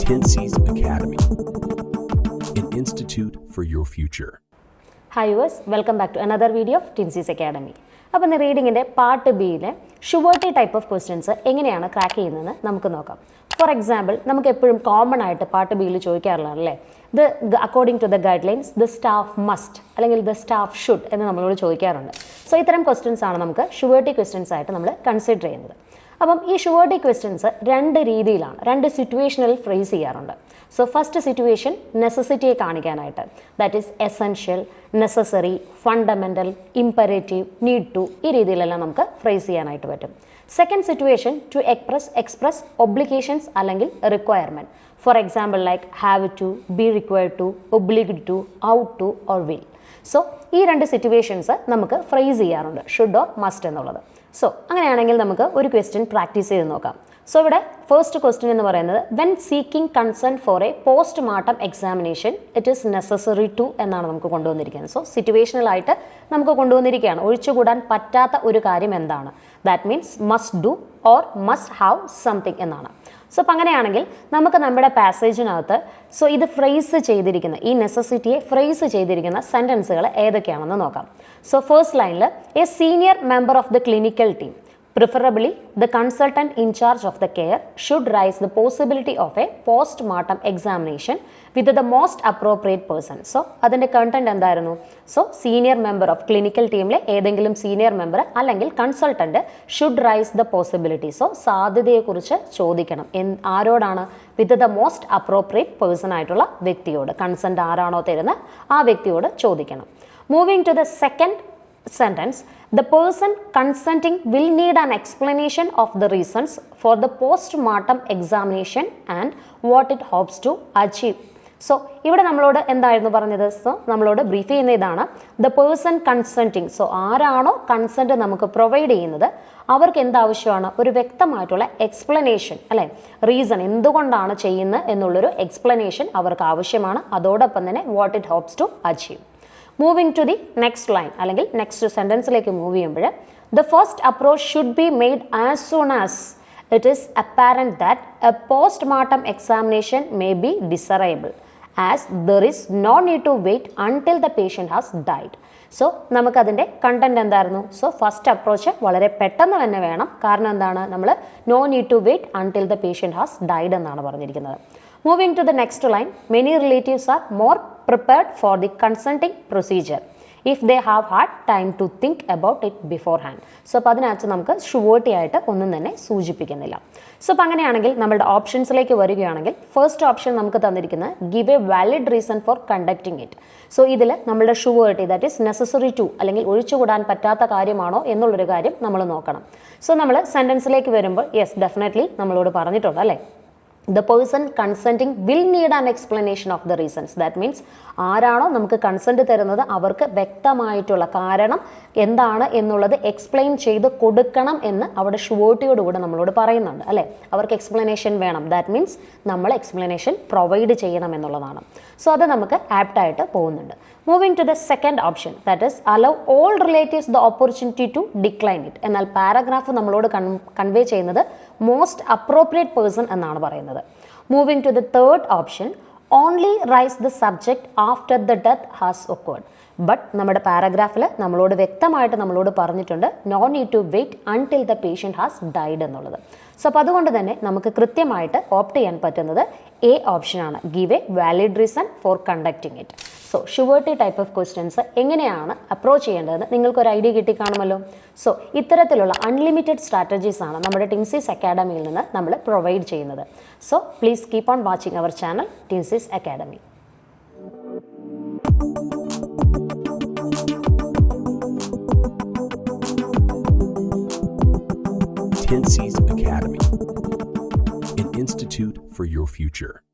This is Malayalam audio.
Tenses Academy, an institute for your future. Hi viewers, welcome back to another video of Tenses Academy. അപ്പോൾ ഇന്ന് റീഡിങ്ങിൻ്റെ പാർട്ട് ബിയിലെ ഷുവർട്ടി ടൈപ്പ് ഓഫ് ക്വസ്റ്റ്യൻസ് എങ്ങനെയാണ് ക്രാക്ക് ചെയ്യുന്നതെന്ന് നമുക്ക് നോക്കാം. ഫോർ എക്സാമ്പിൾ, നമുക്ക് എപ്പോഴും കോമൺ ആയിട്ട് പാർട്ട് ബിയിൽ ചോദിക്കാറുള്ളതാണ് അല്ലേ, according to the guidelines the staff must അല്ലെങ്കിൽ ദ സ്റ്റാഫ് ഷുഡ് എന്ന് നമ്മളോട് ചോദിക്കാറുണ്ട്. സോ ഇത്തരം ക്വസ്റ്റ്യൻസ് ആണ് നമുക്ക് ഷുവർട്ടി ക്വസ്റ്റ്യൻസ് ആയിട്ട് നമ്മൾ കൺസിഡർ ചെയ്യുന്നത്. അപ്പം ഈ ഷുവർട്ടി ക്വസ്റ്റ്യൻസ് രണ്ട് രീതിയിലാണ്, രണ്ട് സിറ്റുവേഷനിൽ ഫ്രേസ് ചെയ്യാറുണ്ട്. സോ ഫസ്റ്റ് സിറ്റുവേഷൻ നെസസിറ്റിയെ കാണിക്കാനായിട്ട്, that is essential, necessary, fundamental, imperative, need to, ഈ രീതിയിലെല്ലാം നമുക്ക് ഫ്രേസ് ചെയ്യാനായിട്ട് പറ്റും. Second situation to express obligations അല്ലെങ്കിൽ requirement. For example like have to, be required to, obliged to, ought to or will. So ഈ രണ്ട് സിറ്റുവേഷൻസ് നമുക്ക് ഫ്രേസ് ചെയ്യാറുണ്ട്, ഷുഡ് ഓർ മസ്റ്റ് എന്നുള്ളത്. സോ അങ്ങനെയാണെങ്കിൽ നമുക്ക് ഒരു ക്വസ്റ്റ്യൻ പ്രാക്ടീസ് ചെയ്ത് നോക്കാം. സോ ഇവിടെ ഫസ്റ്റ് ക്വസ്റ്റ്യൻ എന്ന് പറയുന്നത് when seeking consent for a post mortem examination it is necessary to എന്നാണ് നമുക്ക് കൊണ്ടുവന്നിരിക്കുന്നത്. സോ സിറ്റുവേഷണലായിട്ട് നമുക്ക് കൊണ്ടുവന്നിരിക്കുകയാണ്, ഒഴിച്ചുകൂടാൻ പറ്റാത്ത ഒരു കാര്യം എന്താണ്, that means must do or must have something എന്നാണ്. സോ അപ്പം അങ്ങനെയാണെങ്കിൽ നമുക്ക് നമ്മുടെ പാസേജിനകത്ത് ഇത് ഫ്രേസ് ചെയ്തിരിക്കുന്ന, ഈ നെസസിറ്റിയെ ഫ്രേസ് ചെയ്തിരിക്കുന്ന സെൻറ്റൻസുകൾ ഏതൊക്കെയാണെന്ന് നോക്കാം. സോ ഫസ്റ്റ് ലൈനിൽ A senior member of the clinical team, preferably the consultant in charge of the care, should raise the possibility of a post-mortem examination with the most appropriate person. So അതിൻ്റെ കണ്ടന്റ് എന്തായിരുന്നു? So senior member of clinical ടീമിലെ ഏതെങ്കിലും സീനിയർ മെമ്പർ അല്ലെങ്കിൽ consultant should raise the possibility. So സാധ്യതയെക്കുറിച്ച് ചോദിക്കണം. ആരോടാണ്? With the most appropriate person ആയിട്ടുള്ള വ്യക്തിയോട്, കൺസെന്റ് ആരാണോ തരുന്നത് ആ വ്യക്തിയോട് ചോദിക്കണം. Moving to the second sentence, the person consenting will need an explanation of the reasons for the post-mortem examination and what it hopes to achieve. So ഇവിടെ നമ്മളോട് എന്തായിരുന്നു പറഞ്ഞത്? സോ നമ്മളോട് ബ്രീഫ് ചെയ്യുന്ന ഇതാണ്, ദ പേഴ്സൺ കൺസെൻറ്റിങ്. സോ ആരാണോ കൺസെൻറ്റ് നമുക്ക് പ്രൊവൈഡ് ചെയ്യുന്നത് അവർക്ക് എന്താവശ്യമാണ്? ഒരു വ്യക്തമായിട്ടുള്ള എക്സ്പ്ലനേഷൻ അല്ലേ, റീസൺ എന്തുകൊണ്ടാണ് ചെയ്യുന്നത് എന്നുള്ളൊരു എക്സ്പ്ലനേഷൻ അവർക്ക് ആവശ്യമാണ്. അതോടൊപ്പം തന്നെ what it hopes to achieve. Moving to the next line അല്ലെങ്കിൽ നെക്സ്റ്റ് സെൻറ്റൻസിലേക്ക് മൂവ് ചെയ്യുമ്പോൾ, the first approach should be made as soon as it is apparent that a post mortem examination may be desirable as there is no need to wait until the patient has died. So നമുക്കതിൻ്റെ കണ്ടന്റ് എന്തായിരുന്നു? സോ ഫസ്റ്റ് അപ്രോച്ച് വളരെ പെട്ടെന്ന് തന്നെ വേണം. കാരണം എന്താണ്? നമ്മൾ no need to wait until the patient has died എന്നാണ് പറഞ്ഞിരിക്കുന്നത്. Moving to the next line, many relatives are more prepared for the consenting procedure if they have had time to think about it beforehand. So അപ്പോൾ അതിനകത്ത് നമുക്ക് ഷുവർട്ടി ആയിട്ട് ഒന്നും തന്നെ സൂചിപ്പിക്കുന്നില്ല. സോ അപ്പോൾ അങ്ങനെയാണെങ്കിൽ നമ്മളുടെ ഓപ്ഷൻസിലേക്ക് വരികയാണെങ്കിൽ ഫസ്റ്റ് ഓപ്ഷൻ നമുക്ക് തന്നിരിക്കുന്നത് give a valid reason for conducting it. So ഇതിൽ നമ്മളുടെ surety that is necessary to അല്ലെങ്കിൽ ഒഴിച്ചുകൂടാൻ പറ്റാത്ത കാര്യമാണോ എന്നുള്ളൊരു കാര്യം നമ്മൾ നോക്കണം. സോ നമ്മൾ സെൻറ്റൻസിലേക്ക് വരുമ്പോൾ യെസ് ഡെഫിനറ്റ്ലി നമ്മളോട് പറഞ്ഞിട്ടുണ്ട് അല്ലേ, the person consenting will need an explanation of the reasons. That means ആരാണോ നമുക്ക് കൺസെൻറ്റ് തരുന്നത് അവർക്ക് വ്യക്തമായിട്ടുള്ള കാരണം എന്താണ് എന്നുള്ളത് എക്സ്പ്ലെയിൻ ചെയ്ത് കൊടുക്കണം എന്ന് അവിടെ ഷുവർട്ടിയോടുകൂടെ നമ്മളോട് പറയുന്നുണ്ട് അല്ലേ, അവർക്ക് എക്സ്പ്ലനേഷൻ വേണം. ദാറ്റ് മീൻസ് നമ്മൾ എക്സ്പ്ലനേഷൻ പ്രൊവൈഡ് ചെയ്യണം എന്നുള്ളതാണ്. സോ അത് നമുക്ക് ആപ്റ്റായിട്ട് പോകുന്നുണ്ട്. Moving to the second option, that is allow all relatives the opportunity to decline it. എന്നാൽ പാരഗ്രാഫ് നമ്മളോട് കൺവേ ചെയ്യുന്നത് മോസ്റ്റ് അപ്രോപ്രിയേറ്റ് പേഴ്സൺ എന്നാണ് പറയുന്നത്. Moving to the third option, only raise the subject after the death has occurred. But നമ്മുടെ പാരഗ്രാഫിൽ നമ്മളോട് വ്യക്തമായിട്ട് നമ്മളോട് പറഞ്ഞിട്ടുണ്ട് no need to wait until the patient has died എന്നുള്ളത്. സോ അപ്പോൾ അതുകൊണ്ട് തന്നെ നമുക്ക് കൃത്യമായിട്ട് ഓപ്റ്റ് ചെയ്യാൻ പറ്റുന്നത് എ ഓപ്ഷനാണ്, give a valid reason for conducting it. So surety type of questions എങ്ങനെയാണ് അപ്രോച്ച് ചെയ്യേണ്ടതെന്ന് നിങ്ങൾക്കൊരു ഐഡിയ കിട്ടിക്കാണുമല്ലോ. സോ ഇത്തരത്തിലുള്ള അൺലിമിറ്റഡ് സ്ട്രാറ്റജീസ് ആണ് നമ്മുടെ ടിൻസിസ് അക്കാഡമിയിൽ നിന്ന് നമ്മൾ പ്രൊവൈഡ് ചെയ്യുന്നത്. So please keep on watching our channel Tenses Academy. Tenses Academy, an institute for your future.